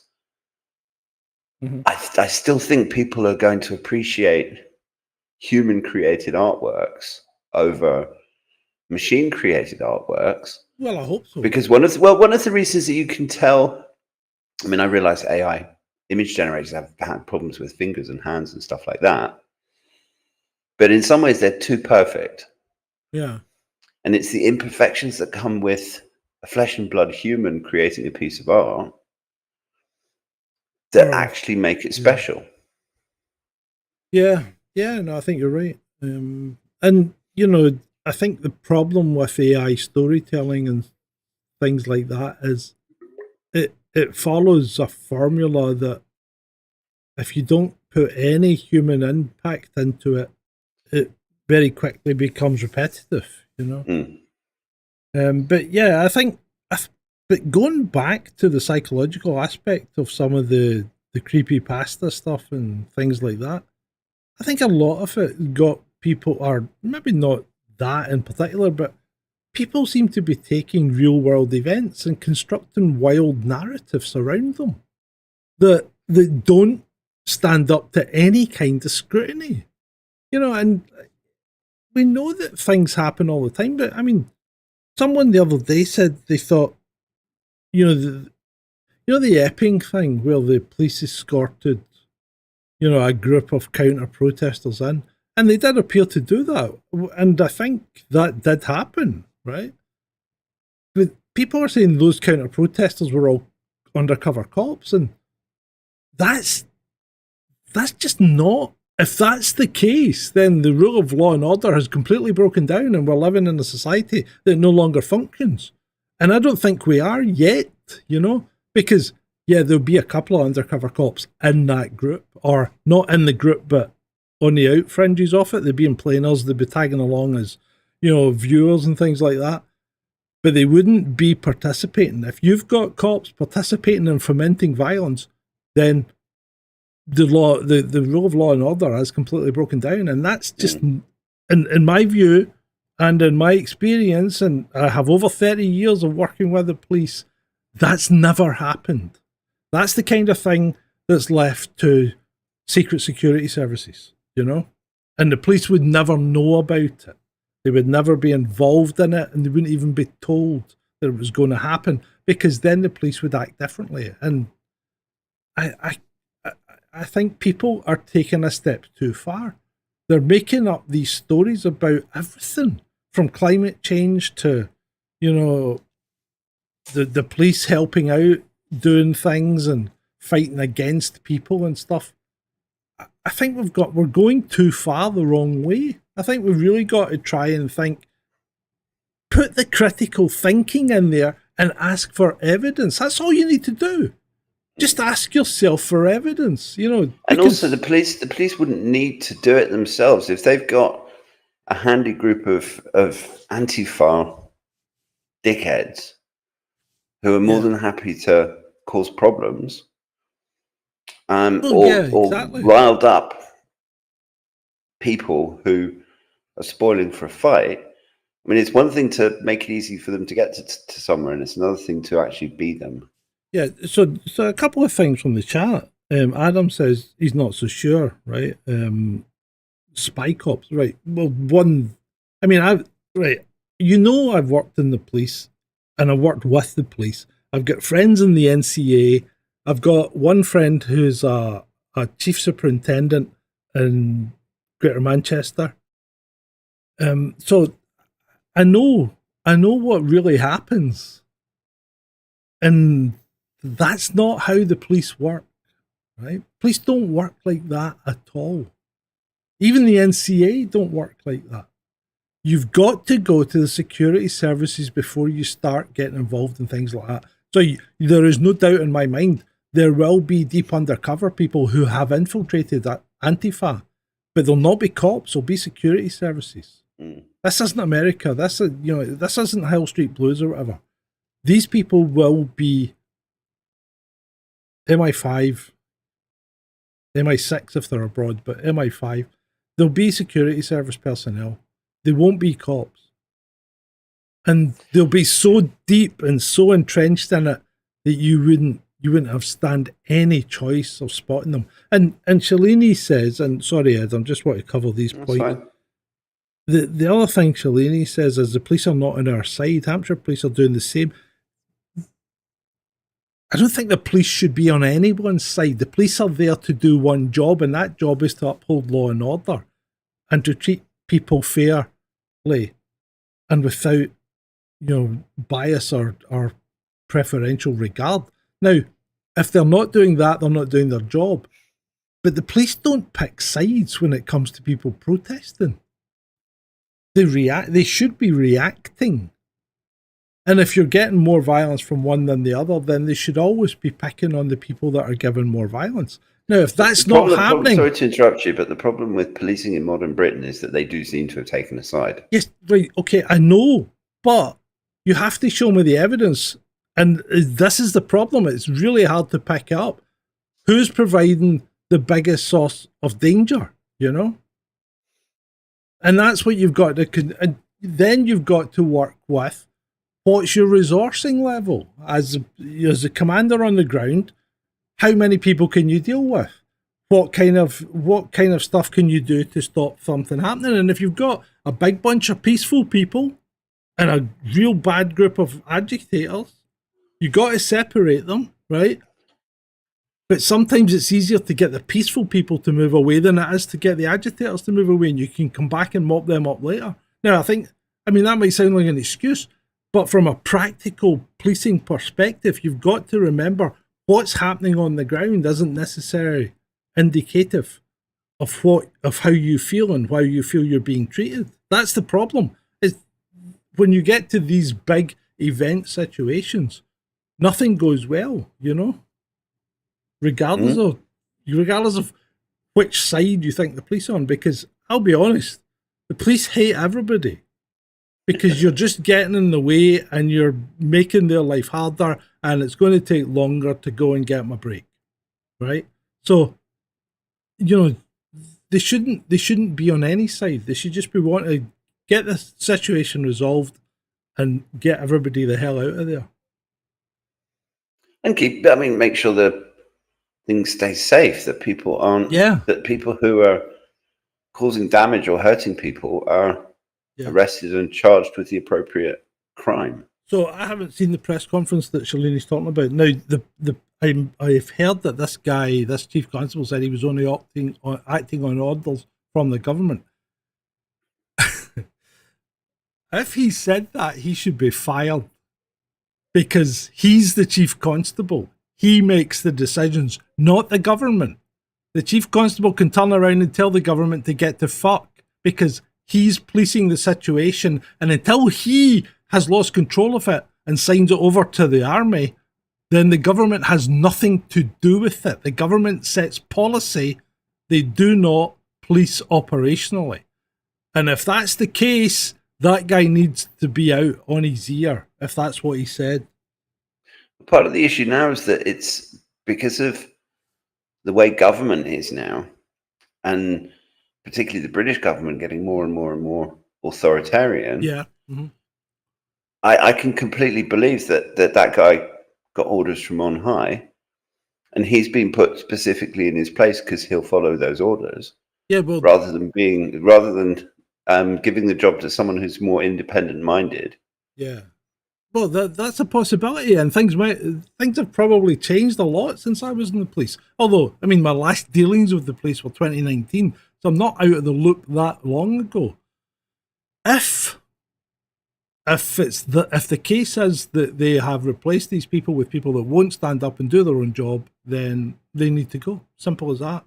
I still think people are going to appreciate human created artworks over machine created artworks. Well, I hope so. Because one of the reasons that you can tell, I mean, I realize AI image generators have had problems with fingers and hands and stuff like that. But in some ways, they're too perfect. Yeah. And it's the imperfections that come with a flesh and blood human creating a piece of art that actually make it special. Yeah. Yeah. No, I think you're right. And, I think the problem with AI storytelling and things like that is it follows a formula that if you don't put any human impact into it, it very quickly becomes repetitive, you know. But yeah, I think, but going back to the psychological aspect of some of the creepypasta stuff and things like that, I think a lot of it got people, or maybe not that in particular, but people seem to be taking real world events and constructing wild narratives around them that don't stand up to any kind of scrutiny. You know, and we know that things happen all the time, but I mean, someone the other day said they thought, the Epping thing where the police escorted, a group of counter protesters in, and they did appear to do that, and I think that did happen, right? But people are saying those counter protesters were all undercover cops, and that's just not. If that's the case, then the rule of law and order has completely broken down, and we're living in a society that no longer functions. And I don't think we are yet, because there'll be a couple of undercover cops in that group, or not in the group, but on the out fringes of it. They'd be in planers, they'd be tagging along as, viewers and things like that. But they wouldn't be participating. If you've got cops participating in fomenting violence, then the rule of law and order has completely broken down. And that's just, in my view, and in my experience, and I have over 30 years of working with the police, that's never happened. That's the kind of thing that's left to secret security services, and the police would never know about it. They would never be involved in it, and they wouldn't even be told that it was going to happen, because then the police would act differently. And I think people are taking a step too far. They're making up these stories about everything, from climate change to, the police helping out, doing things and fighting against people and stuff. I think we're going too far the wrong way. I think we've really got to try and think, put the critical thinking in there and ask for evidence. That's all you need to do. Just ask yourself for evidence, And also the police wouldn't need to do it themselves. If they've got a handy group of Antifa dickheads who are more than happy to cause problems, or riled up people who are spoiling for a fight. I mean, it's one thing to make it easy for them to get to somewhere, and it's another thing to actually be them. Yeah, so a couple of things from the chat. Adam says he's not so sure, right? Spy cops, right? Well, I've worked in the police, and I've worked with the police. I've got friends in the NCA. I've got one friend who's a chief superintendent in Greater Manchester. So I know what really happens, and that's not how the police work, right? Police don't work like that at all. Even the NCA don't work like that. You've got to go to the security services before you start getting involved in things like that. So there is no doubt in my mind there will be deep undercover people who have infiltrated that Antifa, but they'll not be cops, they'll be security services. This isn't America. This isn't Hill Street Blues or whatever. These people will be MI5, MI6 if they're abroad, but MI5. They'll be security service personnel. They won't be cops. And they'll be so deep and so entrenched in it that you wouldn't have stand any choice of spotting them. And Shalini says, and sorry Ed, I just want to cover these points. The other thing Shalini says is the police are not on our side. Hampshire police are doing the same. I don't think the police should be on anyone's side. The police are there to do one job, and that job is to uphold law and order and to treat people fairly and without, bias or preferential regard. Now, if they're not doing that, they're not doing their job. But the police don't pick sides when it comes to people protesting. They should be reacting. And if you're getting more violence from one than the other, then they should always be picking on the people that are given more violence. Now, if that's not happening... Sorry to interrupt you, but the problem with policing in modern Britain is that they do seem to have taken a side. Yes, right, okay, I know, but you have to show me the evidence. And this is the problem. It's really hard to pick up. Who's providing the biggest source of danger, you know? And that's what you've got to... And then you've got to work with what's your resourcing level as a commander on the ground. How many people can you deal with? What kind of stuff can you do to stop something happening? And if you've got a big bunch of peaceful people and a real bad group of agitators, you got to separate them, right? But sometimes it's easier to get the peaceful people to move away than it is to get the agitators to move away, and you can come back and mop them up later. Now, that might sound like an excuse, but from a practical policing perspective, you've got to remember what's happening on the ground isn't necessarily indicative of how you feel and how you feel you're being treated. That's the problem. Is when you get to these big event situations, nothing goes well, you know? Regardless of which side you think the police are on, because I'll be honest, the police hate everybody. Because you're just getting in the way and you're making their life harder, and it's going to take longer to go and get my break, right? So, you know, they shouldn't be on any side. They should just be wanting to get the situation resolved and get everybody the hell out of there. And make sure that things stay safe, that people aren't, that people who are causing damage or hurting people are arrested and charged with the appropriate crime. So I haven't seen the press conference that Shalini's talking about. Now, I've heard that this chief constable said he was only acting on orders from the government. If he said that, he should be fired, because he's the chief constable. He makes the decisions, not the government. The chief constable can turn around and tell the government to get to fuck, because he's policing the situation, and until he has lost control of it and signs it over to the army, then the government has nothing to do with it. The government sets policy. They do not police operationally. And if that's the case, that guy needs to be out on his ear, if that's what he said. Part of the issue now is that it's because of the way government is now, and particularly the British government getting more and more and more authoritarian. Yeah. Mm-hmm. I can completely believe that guy got orders from on high, and he's been put specifically in his place because he'll follow those orders. Yeah, well, rather than giving the job to someone who's more independent minded. Yeah. Well, that's a possibility, and things have probably changed a lot since I was in the police. Although, my last dealings with the police were 2019, so I'm not out of the loop that long ago. If the case is that they have replaced these people with people that won't stand up and do their own job, then they need to go. Simple as that.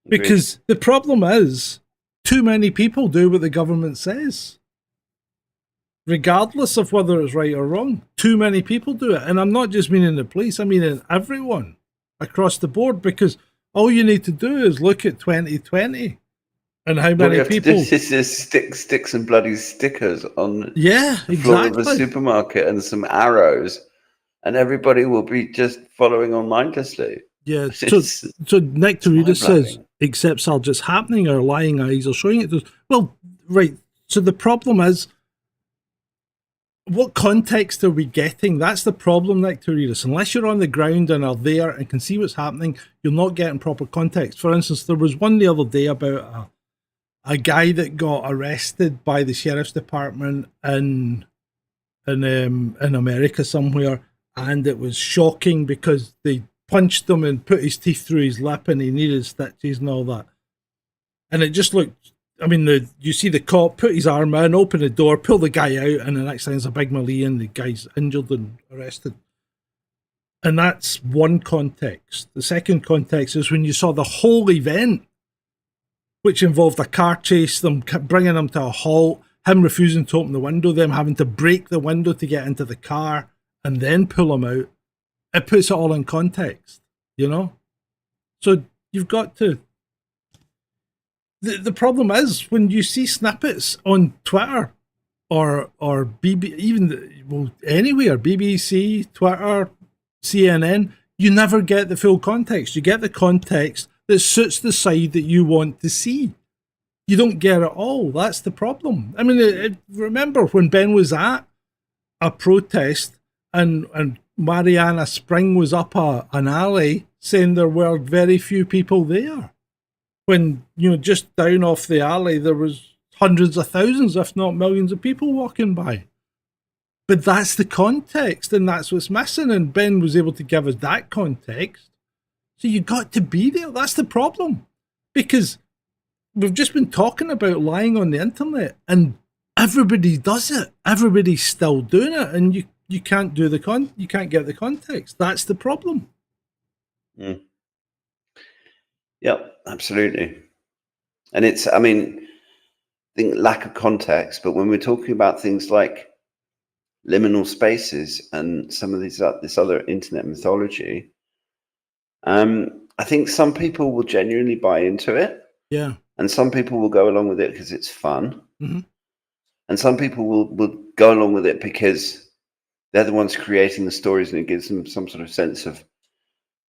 Because the problem is, too many people do what the government says. Regardless of whether it's right or wrong, too many people do it. And I'm not just meaning the police, I mean in everyone across the board, because all you need to do is look at 2020 and how many people... This is sticks and bloody stickers on the floor of a supermarket and some arrows, and everybody will be just following on mindlessly. Yeah, so Nick Torida says, except are just happening, our lying eyes are showing it to us. Well, right, so the problem is, what context are we getting? That's the problem, Nick Torida. Unless you're on the ground and are there and can see what's happening, you're not getting proper context. For instance, there was one the other day about a guy that got arrested by the sheriff's department in America somewhere, and it was shocking because they punched him and put his teeth through his lip and he needed stitches and all that. And it just looked, you see the cop put his arm in, open the door, pull the guy out, and the next thing is a big melee and the guy's injured and arrested. And that's one context. The second context is when you saw the whole event, which involved a car chase, them bringing them to a halt, him refusing to open the window, them having to break the window to get into the car and then pull him out. It puts it all in context, you know? So you've got to... The problem is when you see snippets on Twitter or anywhere, BBC, Twitter, CNN, you never get the full context. You get the context that suits the side that you want to see. You don't get it all. That's the problem. I mean, remember when Ben was at a protest and Mariana Spring was up an alley saying there were very few people there. When, just down off the alley, there was hundreds of thousands, if not millions of people walking by. But that's the context, and that's what's missing. And Ben was able to give us that context. So you got to be there. That's the problem. Because we've just been talking about lying on the internet, and everybody does it. Everybody's still doing it, and you can't do you can't get the context. That's the problem. Mm. Yep, absolutely. And it's, I think lack of context, but when we're talking about things like liminal spaces and some of this other internet mythology, I think some people will genuinely buy into it. Yeah. And some people will go along with it because it's fun. Mm-hmm. And some people will go along with it because they're the ones creating the stories, and it gives them some sort of sense of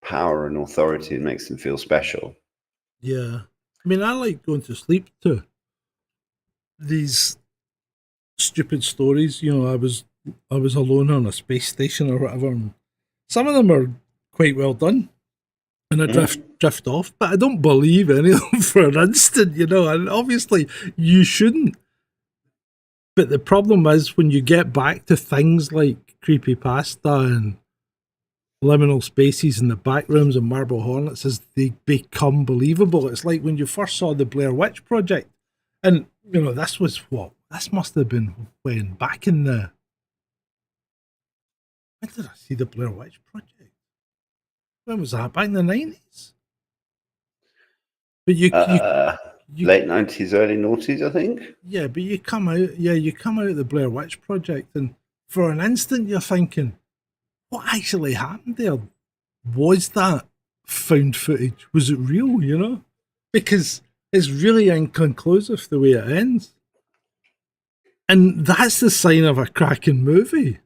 power and authority and makes them feel special. Yeah. I mean, I like going to sleep to these stupid stories. I was alone on a space station or whatever, and some of them are quite well done, and I drift off, but I don't believe any of them for an instant, and obviously you shouldn't. But the problem is when you get back to things like creepypasta and liminal spaces and the Backrooms and Marble Hornets, as they become believable. It's like when you first saw the Blair Witch Project, and this was this must have been when back in the... When did I see the Blair Witch Project? When was that? Back in the 90s? But you late 90s, early noughties, I think. Yeah, but you come out of the Blair Witch Project, and for an instant you're thinking, what actually happened there? Was that found footage? Was it real, Because it's really inconclusive the way it ends. And that's the sign of a cracking movie.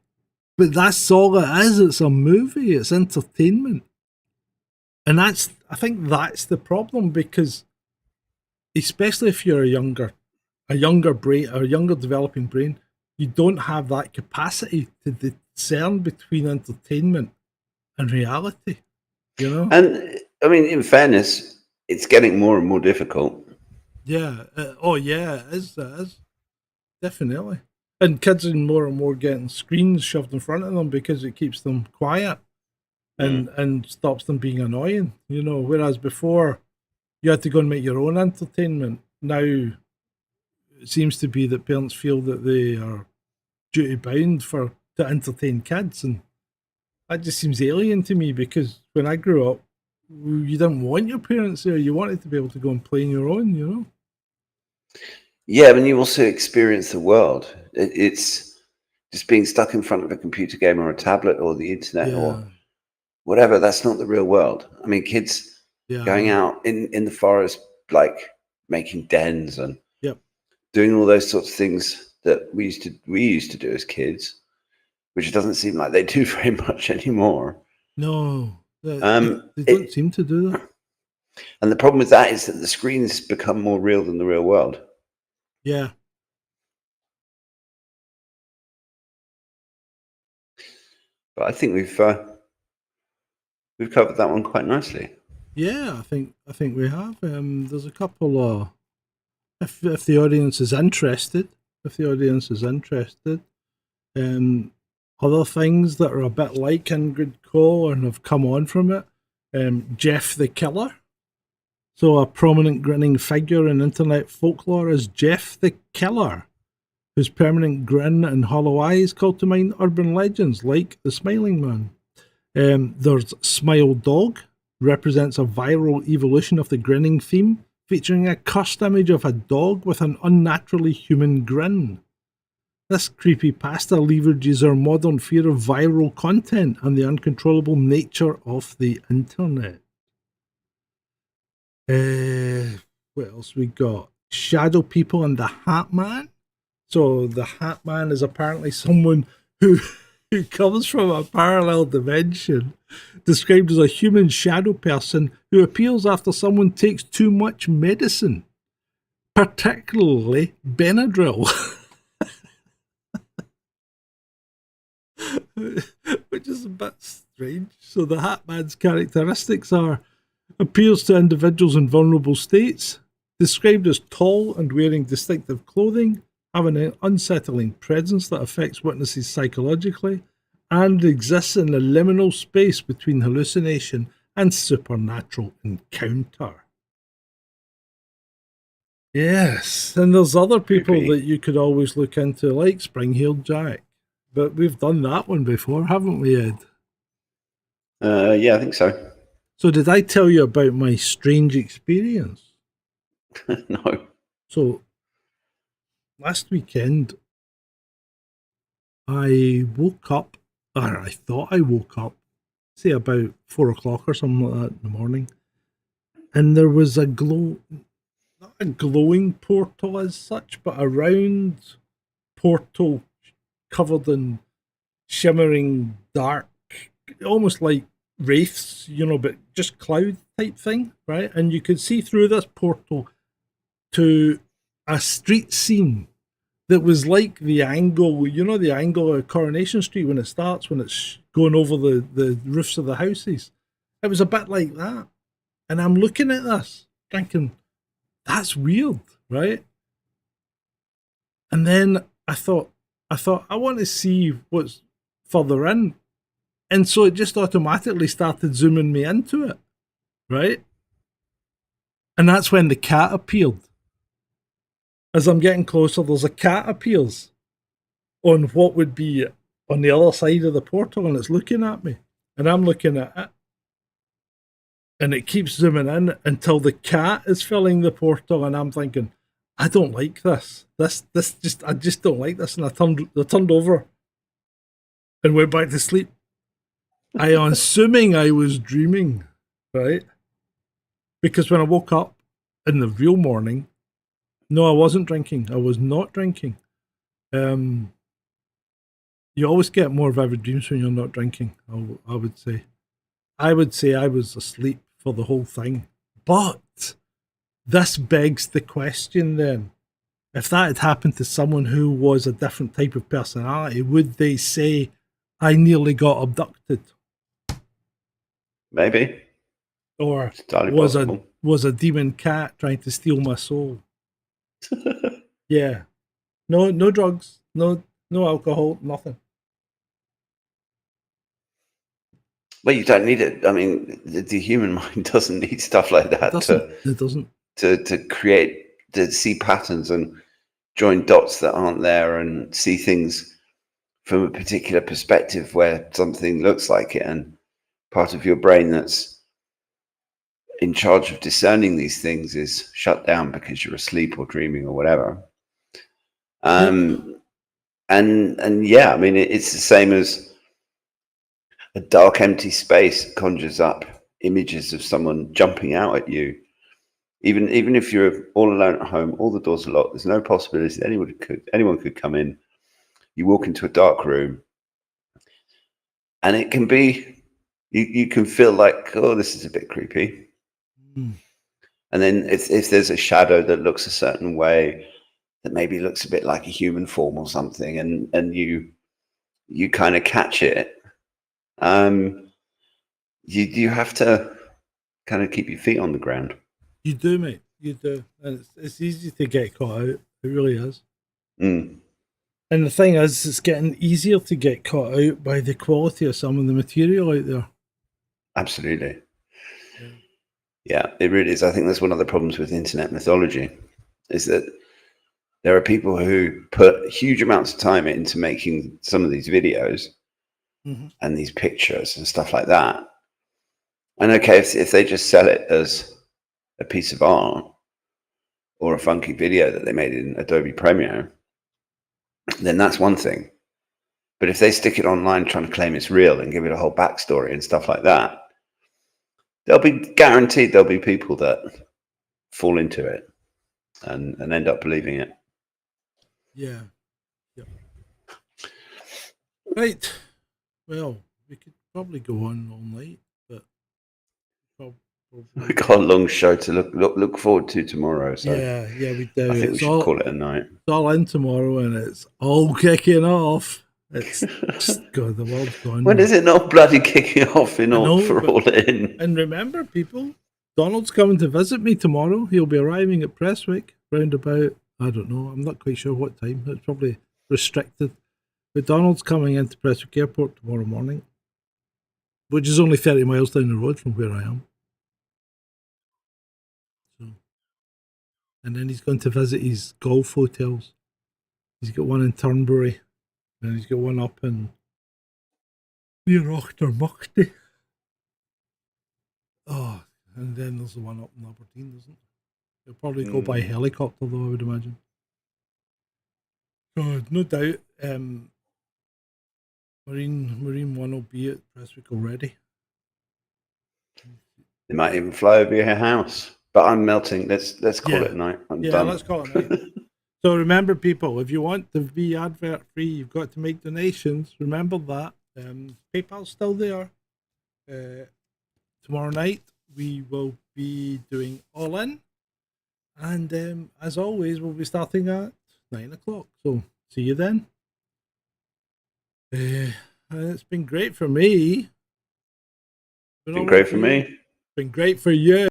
But that's all it is. It's a movie. It's entertainment. And I think that's the problem, because especially if you're a younger brain, or a younger developing brain, you don't have that capacity to discern between entertainment and reality, And in fairness, it's getting more and more difficult. Yeah. It is. Definitely. And kids are more and more getting screens shoved in front of them because it keeps them quiet and stops them being annoying, Whereas before, you had to go and make your own entertainment. Now, it seems to be that parents feel that they are duty bound to entertain kids, and that just seems alien to me, because when I grew up, you didn't want your parents there. You wanted to be able to go and play on your own, Yeah, you also experience the world. It's just being stuck in front of a computer game or a tablet or the internet or whatever. That's not the real world. Kids going out in the forest, like making dens and doing all those sorts of things that we used to do as kids, which it doesn't seem like they do very much anymore. No, they don't seem to do that. And the problem with that is that the screens become more real than the real world. Yeah. But I think we've covered that one quite nicely. Yeah, I think we have. There's a couple of, if the audience is interested, other things that are a bit like Ingrid Cole and have come on from it. Jeff the Killer. So a prominent grinning figure in internet folklore is Jeff the Killer, whose permanent grin and hollow eyes call to mind urban legends like the Smiling Man. There's Smile Dog, represents a viral evolution of the grinning theme, featuring a cursed image of a dog with an unnaturally human grin. This creepypasta leverages our modern fear of viral content and the uncontrollable nature of the internet. What else we got? Shadow People and the Hat Man. So the Hat Man is apparently someone who comes from a parallel dimension, described as a human shadow person who appears after someone takes too much medicine, particularly Benadryl. Which is a bit strange. So the Hat Man's characteristics are: appeals to individuals in vulnerable states, described as tall and wearing distinctive clothing, having an unsettling presence that affects witnesses psychologically, and exists in the liminal space between hallucination and supernatural encounter. Yes, and there's other people that you could always look into, like Spring-Heeled Jack. But we've done that one before, haven't we, Ed? Yeah, I think so. So did I tell you about my strange experience? No. So last weekend, I woke up, or I thought I woke up, say about 4 o'clock or something like that in the morning, and there was a not a glowing portal as such, but a round portal covered in shimmering dark, almost like wraiths, but just cloud type thing, right? And you could see through this portal to a street scene that was like the angle, the angle of Coronation Street when it starts, when it's going over the roofs of the houses. It was a bit like that. And I'm looking at this, thinking, that's weird, right? And then I thought, I want to see what's further in. And so it just automatically started zooming me into it, right? And that's when the cat appeared. As I'm getting closer, there's a cat appears on what would be on the other side of the portal, and it's looking at me. And I'm looking at it. And it keeps zooming in until the cat is filling the portal, and I'm thinking, I don't like this. I just don't like this. And I turned over and went back to sleep. I am assuming I was dreaming, right? Because when I woke up in the real morning, no, I wasn't drinking. I was not drinking. You always get more vivid dreams when you're not drinking, I would say. I would say I was asleep for the whole thing. But this begs the question then. If that had happened to someone who was a different type of personality, would they say, I nearly got abducted? Maybe. Or possible. was a demon cat trying to steal my soul? Yeah. No drugs, no alcohol, nothing. Well, you don't need it. I mean, the human mind doesn't need stuff like that It doesn't. To create, to see patterns and join dots that aren't there and see things from a particular perspective where something looks like it, and part of your brain that's in charge of discerning these things is shut down because you're asleep or dreaming or whatever. And yeah, I mean, it's the same as a dark, empty space conjures up images of someone jumping out at you. Even if you're all alone at home, all the doors are locked, there's no possibility that anyone could come in. You walk into a dark room, and it can be, you can feel like, oh, this is a bit creepy. Mm. And then if there's a shadow that looks a certain way, that maybe looks a bit like a human form or something, and you kind of catch it, you have to kind of keep your feet on the ground. You do, mate. You do. And it's easy to get caught out. It really is. Mm. And the thing is, it's getting easier to get caught out by the quality of some of the material out there. Absolutely. Yeah, it really is. I think that's one of the problems with internet mythology, is that there are people who put huge amounts of time into making some of these videos and these pictures and stuff like that. And okay, if they just sell it as a piece of art, or a funky video that they made in Adobe Premiere, then that's one thing. But if they stick it online trying to claim it's real and give it a whole backstory and stuff like that, guaranteed there'll be people that fall into it and end up believing it. Yeah. Yep. Right. Well, we could probably go on all night, but We've got a long show to look forward to tomorrow. So yeah, we do. I think we should call it a night. It's all in tomorrow, and it's all kicking off. It's just God, the world's gone. When is it not bloody kicking off for all in? And remember, people, Donald's coming to visit me tomorrow. He'll be arriving at Prestwick round about, I don't know, I'm not quite sure what time. It's probably restricted. But Donald's coming into Prestwick Airport tomorrow morning, which is only 30 miles down the road from where I am. So, and then he's going to visit his golf hotels. He's got one in Turnberry, and he's got one up in near Auchtermuchty. Oh, and then there's the one up in Aberdeen, isn't there? He'll probably go by helicopter, though, I would imagine. God, no doubt. Marine One will be at Prestwick already. They might even fly over your house. But I'm melting. Let's call it a night. I'm done. Let's call it a night. So remember, people, if you want to be advert free, you've got to make donations. Remember that. PayPal's still there. Tomorrow night we will be doing All In, and as always, we'll be starting at 9 o'clock. So see you then. It's been great for me. Been great for me. Been great for you.